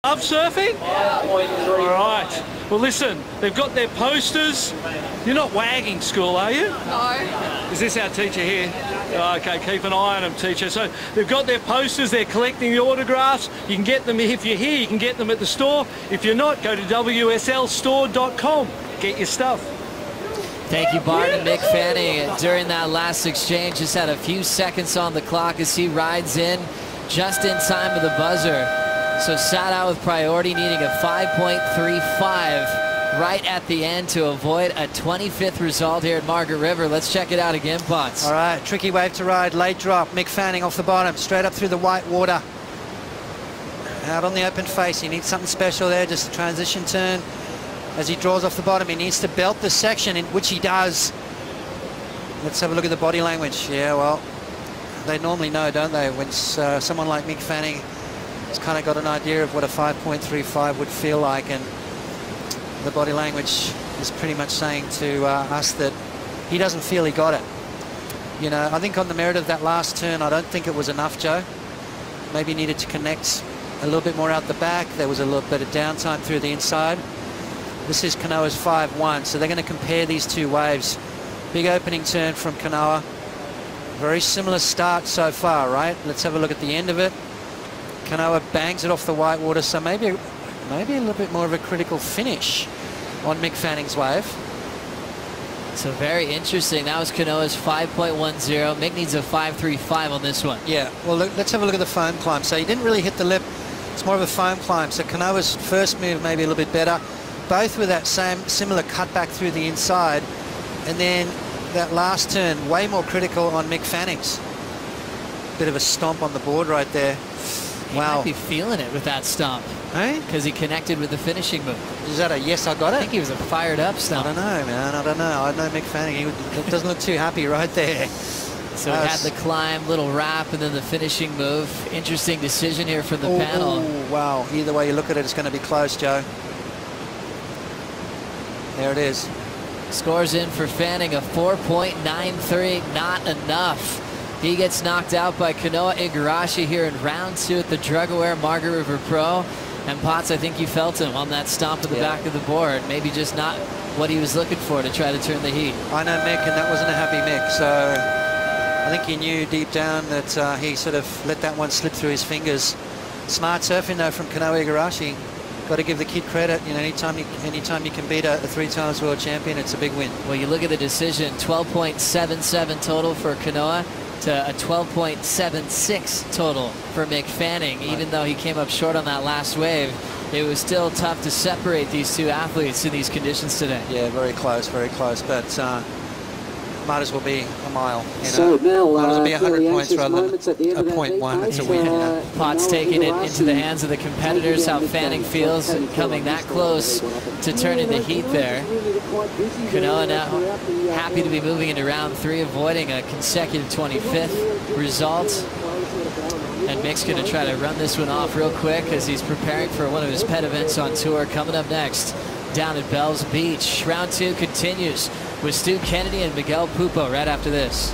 Love surfing? All right. Well, listen, they've got their posters. You're not wagging school, are you? No. Is this our teacher here? Okay, keep an eye on them, teacher. So they've got their posters, they're collecting the autographs. You can get them, if you're here, you can get them at the store. If you're not, go to wslstore.com. Get your stuff. Thank you, Bart and Mick Fanning. During that last exchange, just had a few seconds on the clock as he rides in just in time of the buzzer. So sat out with priority, needing a 5.35 right at the end to avoid a 25th result here at Margaret River. Let's check it out again, Potts. All right, tricky wave to ride, late drop. Mick Fanning off the bottom, straight up through the white water. Out on the open face, he needs something special there, just a transition turn. As he draws off the bottom, he needs to belt the section, in which he does. Let's have a look at the body language. Yeah, well, they normally know, don't they, when someone like Mick Fanning has kind of got an idea of what a 5.35 would feel like, and the body language is pretty much saying to us that he doesn't feel he got it. You know, I think on the merit of that last turn, I don't think it was enough, Joe. Maybe needed to connect a little bit more out the back. There was a little bit of downtime through the inside. This is Kanoa's 5-1, so they're going to compare these two waves. Big opening turn from Kanoa. Very similar start so far, right? Let's have a look at the end of it. Kanoa bangs it off the white water, so maybe a little bit more of a critical finish on Mick Fanning's wave. So very interesting. That was Kanoa's 5.10. Mick needs a 5.35 on this one. Yeah, well, let's have a look at the foam climb. So he didn't really hit the lip. It's more of a foam climb. So Kanoa's first move maybe a little bit better. Both with that similar cutback through the inside. And then that last turn, way more critical on Mick Fanning's. Bit of a stomp on the board right there. He might be feeling it with that stomp. Hey? Because he connected with the finishing move. Is that a yes, I got it? I think he was a fired up stomp. I don't know, man. I don't know. I know Mick Fanning. He doesn't look too happy right there. So he had the climb, little wrap, and then the finishing move. Interesting decision here from the panel. Oh, wow. Either way you look at it, it's going to be close, Joe. There it is. Scores in for Fanning, a 4.93. Not enough. He gets knocked out by Kanoa Igarashi here in round 2 at the Drug-Aware Margaret River Pro. And Potts, I think you felt him on that stomp at the back of the board. Maybe just not what he was looking for to try to turn the heat. I know Mick, and that wasn't a happy Mick. So I think he knew deep down that he sort of let that one slip through his fingers. Smart surfing, though, from Kanoa Igarashi. Got to give the kid credit. You know, anytime you can beat a 3-times world champion, it's a big win. Well, you look at the decision, 12.77 total for Kanoa to a 12.76 total for Mick Fanning. Even though he came up short on that last wave, it was still tough to separate these two athletes in these conditions today. Yeah, very close, but might as well be a mile. You know? So now, might as well be 100 points rather than a 0.1. It's a win. You know? Potts taking it into the hands of the competitors, how Fanning feels coming that close to turning the heat there. Kanoa now happy to be moving into round 3, avoiding a consecutive 25th result. And Mick's going to try to run this one off real quick as he's preparing for one of his pet events on tour coming up next down at Bells Beach. Round 2 continues with Stu Kennedy and Miguel Pupo right after this.